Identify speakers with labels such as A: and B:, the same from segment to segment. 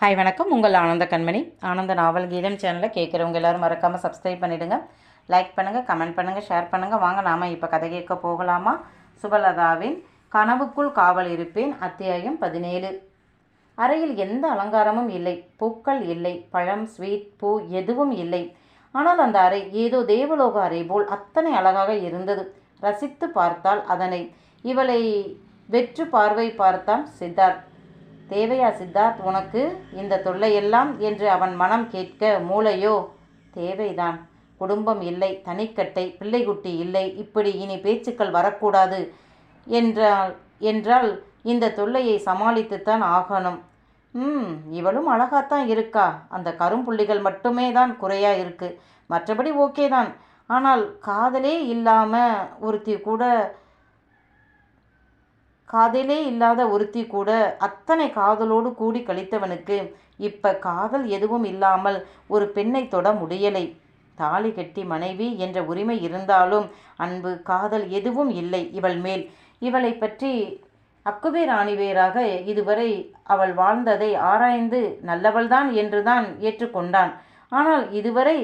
A: Hi வணக்கம். உங்கள் ஆனந்த கண்மணி. ஆனந்த நாவல் கீதம் சேனலை கேட்குறவங்க எல்லோரும் மறக்காமல் சப்ஸ்கிரைப் பண்ணிவிடுங்க. லைக் பண்ணுங்கள், கமெண்ட் பண்ணுங்கள், ஷேர் பண்ணுங்கள். வாங்க நாம் இப்போ கதை கேட்க போகலாமா? சுபலதாவின் கனவுக்குள் காவல் இருப்பேன். அத்தியாயம் 17. அறையில் எந்த அலங்காரமும் இல்லை, பூக்கள் இல்லை, பழம், ஸ்வீட், பூ எதுவும் இல்லை. ஆனால் அந்த அறை ஏதோ தேவலோக அறை போல் அத்தனை அழகாக இருந்தது. ரசித்து பார்த்தால் அதனை. இவளை வெற்று பார்வை பார்த்தான் சித்தார்த். தேவையா சித்தார்த் உனக்கு இந்த தொல்லையெல்லாம் என்று அவன் மனம் கேட்க, மூளையோ தேவைதான். குடும்பம் இல்லை, தனிக்கட்டை, பிள்ளைக்குட்டி இல்லை, இப்படி இனி பேச்சுக்கள் வரக்கூடாது என்றால் இந்த தொல்லையை சமாளித்துத்தான் ஆகணும். இவளும் அழகாத்தான் இருக்கா. அந்த கரும்புள்ளிகள் மட்டுமே தான் குறையா இருக்கு. மற்றபடி ஓகே தான். ஆனால் காதலே இல்லாத ஒருத்தி கூட அத்தனை காதலோடு கூடி கழித்தவனுக்கு இப்ப காதல் எதுவும் இல்லாமல் ஒரு பெண்ணை தொட முடியலை. தாலி கட்டி மனைவி என்ற உரிமை இருந்தாலும் அன்பு, காதல் எதுவும் இல்லை இவள் மேல். இவளை பற்றி அக்குவேர் ஆணிவேராக இதுவரை அவள் வாழ்ந்ததை ஆராய்ந்து நல்லவள்தான் என்றுதான் ஏற்றுக்கொண்டான். ஆனால் இதுவரை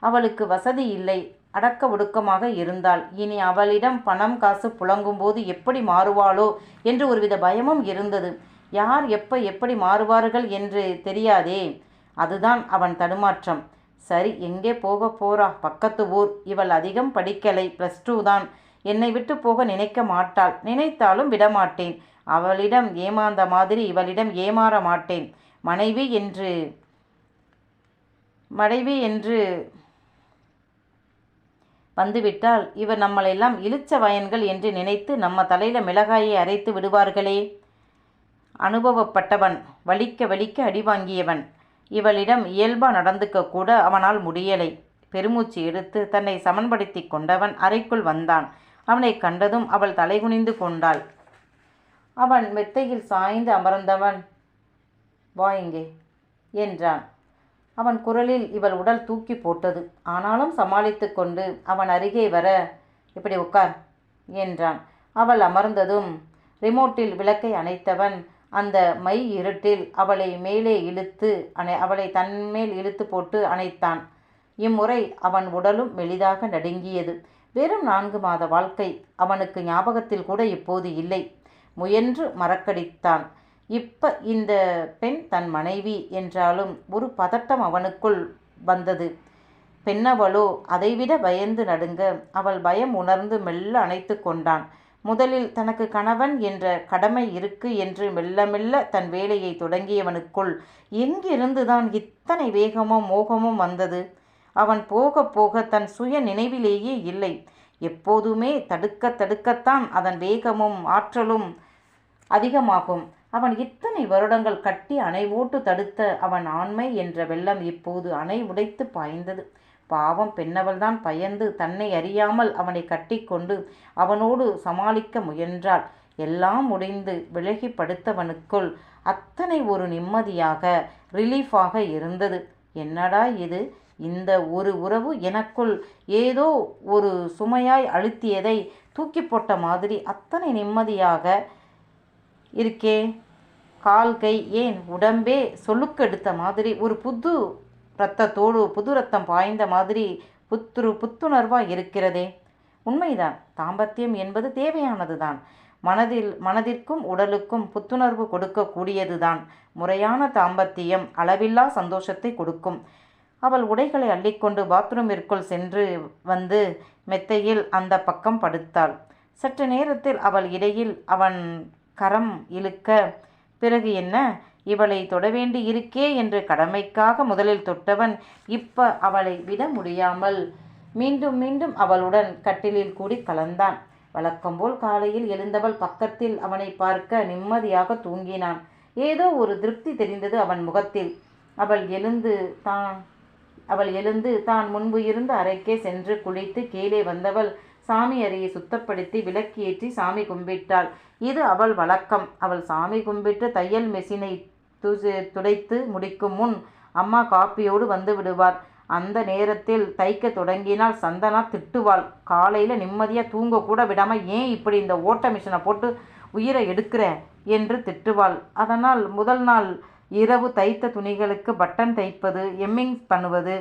A: அவளுக்கு வசதி இல்லை, அடக்க ஒடுக்கமாக இருந்தாள். இனி அவளிடம் பணம் காசு புழங்கும்போது எப்படி மாறுவாளோ என்று ஒருவித பயமும் இருந்தது. யார் எப்படி மாறுவார்கள் என்று தெரியாதே. அதுதான் அவன் தடுமாற்றம். சரி, எங்கே போக போறா? பக்கத்து ஊர். இவள் அதிகம் படிக்கலை, +2 தான். என்னை விட்டு போக நினைக்க மாட்டாள். நினைத்தாலும் விடமாட்டேன். அவளிடம் ஏமாந்த மாதிரி இவளிடம் ஏமாற மாட்டேன். மனைவி என்று வந்துவிட்டால் இவர் நம்மளெல்லாம் இழுச்ச வயன்கள் என்று நினைத்து நம்ம தலையில மிளகாயை அரைத்து விடுவார்களே. அனுபவப்பட்டவன், வலிக்க அடி வாங்கியவன். இவளிடம் இயல்பா நடந்துக்க கூட அவனால் முடியலை. பெருமூச்சு எடுத்து தன்னை சமன்படுத்தி கொண்டவன் அறைக்குள் வந்தான். அவனை கண்டதும் அவள் தலைகுனிந்து கொண்டாள். அவன் மெத்தையில் சாய்ந்து அமர்ந்தவன், வா இங்கே என்றான். அவன் குரலில் இவள் உடல் தூக்கி போட்டது. ஆனாலும் சமாளித்து கொண்டு அவன் அருகே வர, இப்படி உட்கார் என்றான். அவள் அமர்ந்ததும் ரிமோட்டில் விளக்கை அணைத்தவன் அந்த மை இருட்டில் அவளை தன்மேல் இழுத்து போட்டு அணைத்தான். இம்முறை அவன் உடலும் மெலிதாக நடுங்கியது. வெறும் 4 மாத வாழ்க்கை அவனுக்கு ஞாபகத்தில் கூட இப்போது இல்லை. முயன்று மறக்கடித்தான். இப்ப இந்த பெண் தன் மனைவி என்றாலும் ஒரு பதட்டம் அவனுக்குள் வந்தது. பெண்ணவளோ அதைவிட பயந்து நடுங்க அவள் பயம் உணர்ந்து மெல்ல அணைத்து கொண்டான். முதலில் தனக்கு கணவன் என்ற கடமை இருக்கு என்று மெல்ல தன் வேலையை தொடங்கியவனுக்குள் எங்கிருந்துதான் இத்தனை வேகமும் மோகமும் வந்தது? அவன் போக போக தன் சுய நினைவிலேயே இல்லை. எப்போதுமே தடுக்கத்தான் அதன் வேகமும் ஆற்றலும் அதிகமாகும். அவன் இத்தனை வருடங்கள் கட்டி அணை ஓட்டு தடுத்த அவன் ஆண்மை என்ற வெள்ளம் இப்போது அணை உடைத்து பாய்ந்தது. பாவம் பெண்ணவள்தான் பயந்து தன்னை அறியாமல் அவனை கட்டி கொண்டு அவனோடு சமாளிக்க முயன்றாள். எல்லாம் முடிந்து விலகி படுத்தவனுக்குள் அத்தனை ஒரு நிம்மதியாக, ரிலீஃபாக இருந்தது. என்னடா இது? இந்த ஒரு உறவு எனக்குள் ஏதோ ஒரு சுமையாய் அழுத்தியதை தூக்கி போட்ட மாதிரி அத்தனை நிம்மதியாக இருக்கே. கால் கை ஏன் உடம்பே சொலுக்கெடுத்த மாதிரி, ஒரு புது ரத்தம் பாய்ந்த மாதிரி புத்துணர்வாக இருக்கிறதே. உண்மைதான், தாம்பத்தியம் என்பது தேவையானதுதான். மனதிற்கும் உடலுக்கும் புத்துணர்வு கொடுக்கக்கூடியதுதான். முறையான தாம்பத்தியம் அளவில்லா சந்தோஷத்தை கொடுக்கும். அவள் உடைகளை அள்ளிக்கொண்டு பாத்ரூமிற்குள் சென்று வந்து மெத்தையில் அந்த பக்கம் படுத்தாள். சற்று நேரத்தில் அவள் இடையில் அவன் கரம் இழுக்க, பிறகு என்ன, இவளை தொடவேண்டி இருக்கே என்று கடமைக்காக முதலில் தொட்டவன் இப்ப அவளை விட முடியாமல் மீண்டும் அவளுடன் கட்டிலில் கூடி கலந்தான். வழக்கம்போல் காலையில் எழுந்தவள் பக்கத்தில் அவனை பார்க்க நிம்மதியாக தூங்கினான். ஏதோ ஒரு திருப்தி தெரிந்தது அவன் முகத்தில். அவள் எழுந்து தான் முன்பு இருந்த அறைக்கே சென்று குளித்து கீழே வந்தவள் சாமி அறையை சுத்தப்படுத்தி விளக்கேற்றி சாமி கும்பிட்டாள். இது அவள் வழக்கம். அவள் சாமி கும்பிட்டு தையல் மெஷினை துடைத்து முடிக்கும் முன் அம்மா காப்பியோடு வந்து விடுவார். அந்த நேரத்தில் தைக்க தொடங்கினால் சந்தனா திட்டுவாள். காலையில் நிம்மதியாக தூங்க கூட விடாமல் ஏன் இப்படி இந்த ஓட்ட மிஷினை போட்டு உயிரை எடுக்கிற என்று திட்டுவாள். அதனால் முதல் நாள் இரவு தைத்த துணிகளுக்கு பட்டன் தைப்பது, எம்மிங் பண்ணுவது,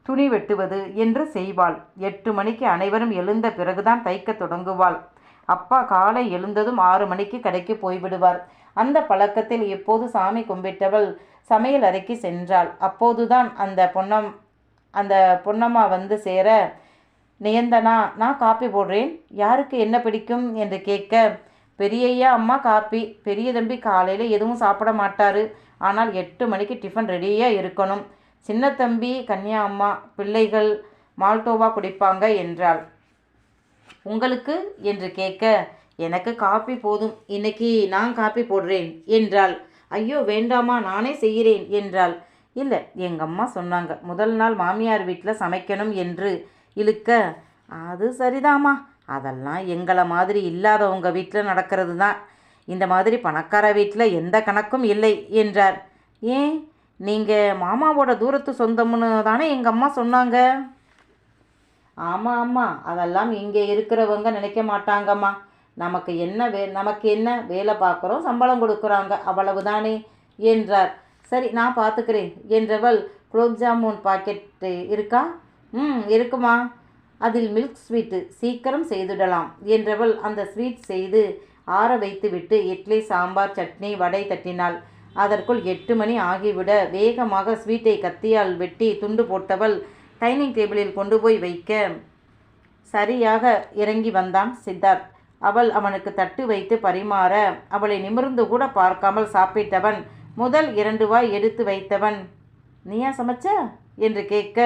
A: துணி வெட்டுவது என்று செய்வாள். 8 மணிக்கு அனைவரும் எழுந்த பிறகுதான் தைக்க தொடங்குவாள். அப்பா காலை எழுந்ததும் 6 மணிக்கு கடைக்கு போய்விடுவார். அந்த பழக்கத்தில் எப்போது சாமி கும்பிட்டவள் சமையல் அறைக்கு சென்றாள். அப்போதுதான் அந்த பொன்னம்மா வந்து சேர, நியந்தனா, நான் காப்பி போடுறேன், யாருக்கு என்ன பிடிக்கும் என்று கேட்க, பெரியய்யா அம்மா காப்பி, பெரிய தம்பி காலையில் எதுவும் சாப்பிட மாட்டாரு, ஆனால் 8 மணிக்கு டிஃபன் ரெடியாக இருக்கணும், சின்ன தம்பி கன்யா அம்மா பிள்ளைகள் மால்டோவா குடிப்பாங்க என்றாள். உங்களுக்கு என்று கேட்க, எனக்கு காப்பி போதும், இன்னைக்கு நான் காப்பி போடுறேன் என்றாள். ஐயோ வேண்டாமா, நானே செய்கிறேன் என்றாள். இல்லை, எங்கள் அம்மா சொன்னாங்க முதல் நாள் மாமியார் வீட்டில் சமைக்கணும் என்று இழுக்க, அது சரிதாம்மா, அதெல்லாம் எங்களை மாதிரி இல்லாதவங்க வீட்டில் நடக்கிறது தான், இந்த மாதிரி பணக்கார வீட்டில் எந்த கணக்கும் இல்லை என்றார். ஏன், நீங்கள் மாமாவோட தூரத்து சொந்தம்னு தானே எங்கள் அம்மா சொன்னாங்க. ஆமாம் அம்மா, அதெல்லாம் இங்கே இருக்கிறவங்க நினைக்க மாட்டாங்கம்மா, நமக்கு என்ன வேலை பார்க்குறோம், சம்பளம் கொடுக்குறாங்க, அவ்வளவுதானே என்றார். சரி, நான் பார்த்துக்கிறேன் என்றவள், குலோப் ஜாமுன் பாக்கெட்டு இருக்கா? இருக்குமா, அதில் மில்க் ஸ்வீட்டு சீக்கிரம் செய்துடலாம் என்றவள் அந்த ஸ்வீட் செய்து ஆற வைத்துவிட்டு இட்லி, சாம்பார், சட்னி, வடை தட்டினாள். அதற்குள் 8 மணி ஆகிவிட வேகமாக ஸ்வீட்டை கத்தியால் வெட்டி துண்டு போட்டவள் டைனிங் டேபிளில் கொண்டு போய் வைக்க, சரியாக இறங்கி வந்தான் சித்தார்த். அவள் அவனுக்கு தட்டு வைத்து பரிமாற அவளை நிமிர்ந்து கூட பார்க்காமல் சாப்பிட்டவன் முதல் 2 வாய் எடுத்து வைத்தவன், நீயா சமைச்ச என்று கேட்க,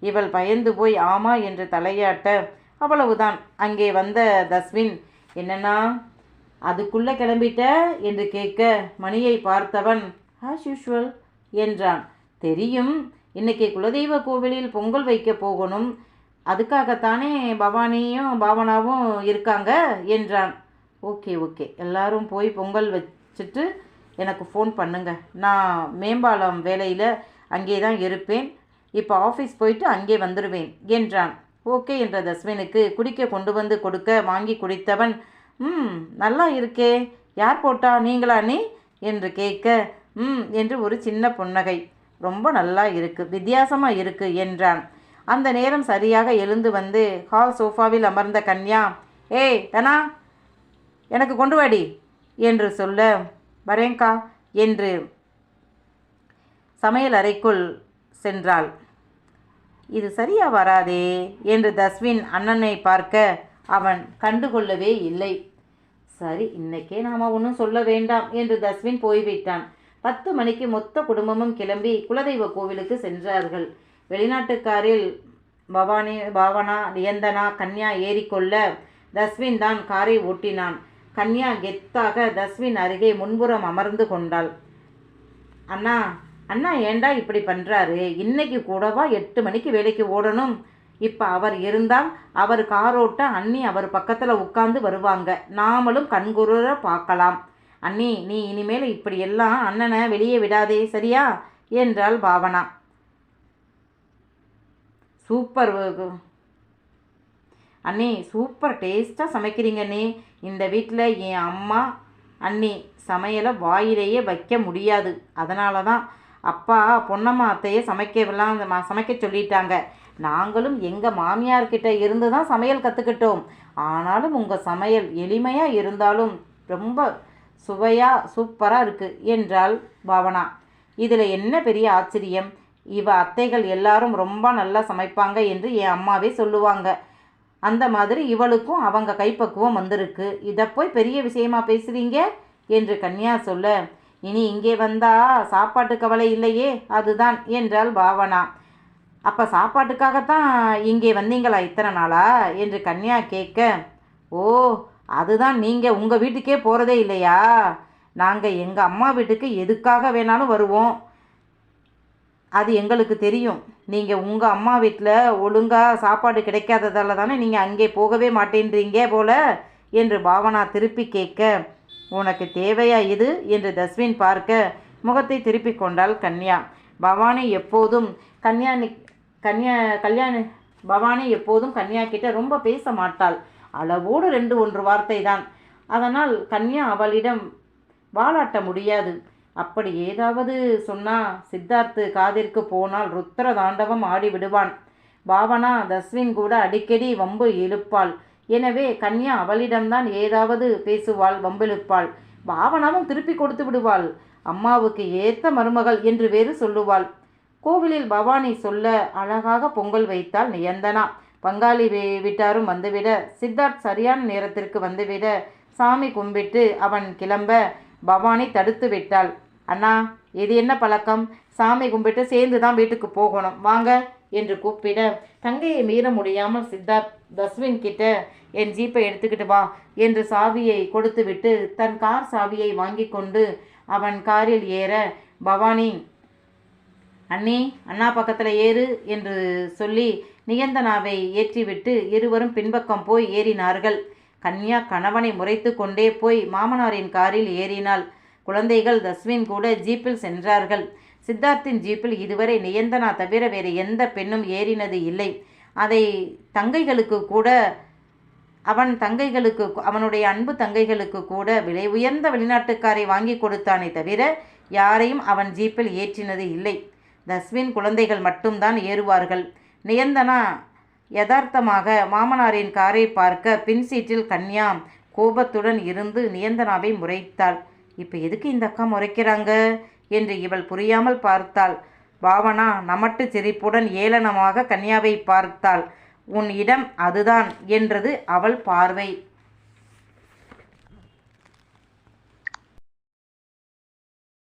A: இவள் பயந்து போய் ஆமா என்று தலையாட்ட, அவ்வளவுதான். அங்கே வந்த தஸ்வின், என்னன்னா அதுக்குள்ளே கிளம்பிட்ட என்று கேட்க, மணியை பார்த்தவன் ஆஸ் யூஷுவல் என்றான். தெரியும், இன்னைக்கு குலதெய்வ கோவிலில் பொங்கல் வைக்க போகணும், அதுக்காகத்தானே பவானியும் பாவனாவும் இருக்காங்க என்றான். ஓகே, எல்லாரும் போய் பொங்கல் வச்சுட்டு எனக்கு ஃபோன் பண்ணுங்க, நான் மேம்பாலம் வேலையில் அங்கே தான் இருப்பேன், இப்போ ஆஃபீஸ் போயிட்டு அங்கே வந்துடுவேன் என்றான். ஓகே என்ற தஸ்வினுக்கு குடிக்க கொண்டு வந்து கொடுக்க வாங்கி குடித்தவன், நல்லா இருக்கே, யார் போட்டா, நீங்களா நீ என்று கேட்க, என்று ஒரு சின்ன புன்னகை, ரொம்ப நல்லா இருக்கு, வித்தியாசமாக இருக்கு என்றான். அந்த நேரம் சரியாக எழுந்து வந்து ஹால் சோஃபாவில் அமர்ந்த கன்யா, ஏய் தனா, எனக்கு கொண்டு வாடி என்று சொல்ல, வரேங்கா என்று சமையல் அறைக்குள் சென்றாள். இது சரியா வராதே என்று தஸ்வின் அண்ணனை பார்க்க அவன் கண்டுகொள்ளவே இல்லை. சரி, இன்னைக்கே நாம் ஒன்றும் சொல்ல வேண்டாம் என்று தஸ்வின் போய்விட்டான். 10 மணிக்கு மொத்த குடும்பமும் கிளம்பி குலதெய்வ கோவிலுக்கு சென்றார்கள். வெளிநாட்டுக்காரில் பாவனா, நியந்தனா, கன்யா ஏறிக்கொள்ள தஸ்வின் தான் காரை ஓட்டினான். கன்யா கெத்தாக தஸ்வின் அருகே முன்புறம் அமர்ந்து கொண்டாள். அண்ணா ஏண்டா இப்படி பண்ணுறாரு, இன்னைக்கு கூடவா 8 மணிக்கு வேலைக்கு ஓடணும், இப்போ அவர் இருந்தால் அவர் காரோட்ட அண்ணி அவர் பக்கத்தில் உட்கார்ந்து வருவாங்க, நாமளும் கண்குற பார்க்கலாம். அண்ணி, நீ இனிமேல் இப்படியெல்லாம் அண்ணனை வெளியே விடாதே, சரியா என்றாள் பாவனா. சூப்பர் அண்ணி, சூப்பர் டேஸ்ட்டாக சமைக்கிறீங்க அண்ணி, இந்த வீட்டில் என் அம்மா அண்ணி சமையலை வாயிலேயே வைக்க முடியாது, அதனால தான் அப்பா பொன்னம்மா அத்தையை சமைக்க சொல்லிட்டாங்க, நாங்களும் எங்கள் மாமியார்கிட்ட இருந்து தான் சமையல் கற்றுக்கிட்டோம், ஆனாலும் உங்கள் சமையல் எளிமையாக இருந்தாலும் ரொம்ப சூப்பராக இருக்குது என்றாள் பாவனா. இதில் என்ன பெரிய ஆச்சரியம், இவ அத்தைகள் எல்லாரும் ரொம்ப நல்லா சமைப்பாங்க என்று என் அம்மாவே சொல்லுவாங்க, அந்த மாதிரி இவளுக்கும் அவங்க கைப்பக்குவம் வந்திருக்கு, இதை போய் பெரிய விஷயமா பேசுகிறீங்க என்று கன்யா சொல்ல, இனி இங்கே வந்தா சாப்பாட்டு கவலை இல்லையே, அதுதான் என்றாள் பாவனா. அப்போ சாப்பாட்டுக்காகத்தான் இங்கே வந்தீங்களா இத்தனை நாளா என்று கன்யா கேட்க, ஓ அதுதான், நீங்கள் உங்கள் வீட்டுக்கே போகிறதே இல்லையா, நாங்கள் எங்கள் அம்மா வீட்டுக்கு எதுக்காக வேணாலும் வருவோம், அது எங்களுக்கு தெரியும், நீங்கள் உங்கள் அம்மா வீட்டில் ஒழுங்காக சாப்பாடு கிடைக்காததால தானே நீங்கள் அங்கே போகவே மாட்டேன்றீங்க போல என்று பாவனா திருப்பி கேட்க, உனக்கு தேவையா இது என்று தஸ்வின் பார்க்க முகத்தை திருப்பி கொண்டாள் கன்யா. பவானி எப்போதும் கன்யா கிட்ட ரொம்ப பேச மாட்டாள், அளவோடு 2-1 வார்த்தை தான், அதனால் கன்யா அவளிடம் வாலாட்ட முடியாது. அப்படி ஏதாவது சொன்னா சித்தார்த்து காதிற்கு போனால் ருத்ர தாண்டவம் ஆடி விடுவான். பாவனா தஸ்வின் கூட அடிக்கடி வம்பு இழுப்பாள். எனவே கன்யா அவளிடம்தான் ஏதாவது பேசுவாள், வம்பிழுப்பாள். பாவனாவும் திருப்பி கொடுத்து விடுவாள். அம்மாவுக்கு ஏத்த மருமகள் என்று வேறு சொல்லுவாள். கோவிலில் பவானி சொல்ல அழகாக பொங்கல் வைத்தாள் நியந்தனா. பங்காளி வீட்டாரும் வந்துவிட, சித்தார்த் சரியான நேரத்திற்கு வந்துவிட, சாமி கும்பிட்டு அவன் கிளம்ப பவானி தடுத்து விட்டாள். அண்ணா, இது என்ன பழக்கம்? சாமி கும்பிட்டு சேர்ந்து தான் வீட்டுக்கு போகணும், வாங்க என்று கூப்பிட, தங்கையை மீற முடியாமல் சித்தார்த் தஸ்வின் கிட்ட என் ஜீப்பை எடுத்துக்கிட்டு வா என்று சாவியை கொடுத்துவிட்டு தன் கார் சாவியை வாங்கி கொண்டு அவன் காரில் ஏற, பவானி அண்ணி அண்ணா பக்கத்தில் ஏறு என்று சொல்லி நியந்தனாவை ஏற்றிவிட்டு இருவரும் பின்பக்கம் போய் ஏறினார்கள். கன்யா கணவனை முறைத்து கொண்டே போய் மாமனாரின் காரில் ஏறினாள். குழந்தைகள் தஸ்வின் கூட ஜீப்பில் சென்றார்கள். சித்தார்த்தின் ஜீப்பில் இதுவரை நியந்தனா தவிர வேறு எந்த பெண்ணும் ஏறினது இல்லை. அதை தங்கைகளுக்கு கூட அவனுடைய அன்பு தங்கைகளுக்கு கூட விலை உயர்ந்த வெளிநாட்டுக்காரை வாங்கி கொடுத்தானே தவிர யாரையும் அவன் ஜீப்பில் ஏற்றினது இல்லை. தஸ்வின் குழந்தைகள் மட்டும்தான் ஏறுவார்கள். நியந்தனா யதார்த்தமாக மாமனாரின் காரை பார்க்க பின் சீட்டில் கன்யா கோபத்துடன் இருந்து நியந்தனாவை முறைத்தாள். இப்போ எதுக்கு இந்த அக்கா முறைக்கிறாங்க என்று இவள் புரியாமல் பார்த்தாள். பாவனா நமட்டு சிரிப்புடன் ஏளனமாக கன்யாவை பார்த்தாள். உன் இடம் அதுதான் என்றது அவள் பார்வை.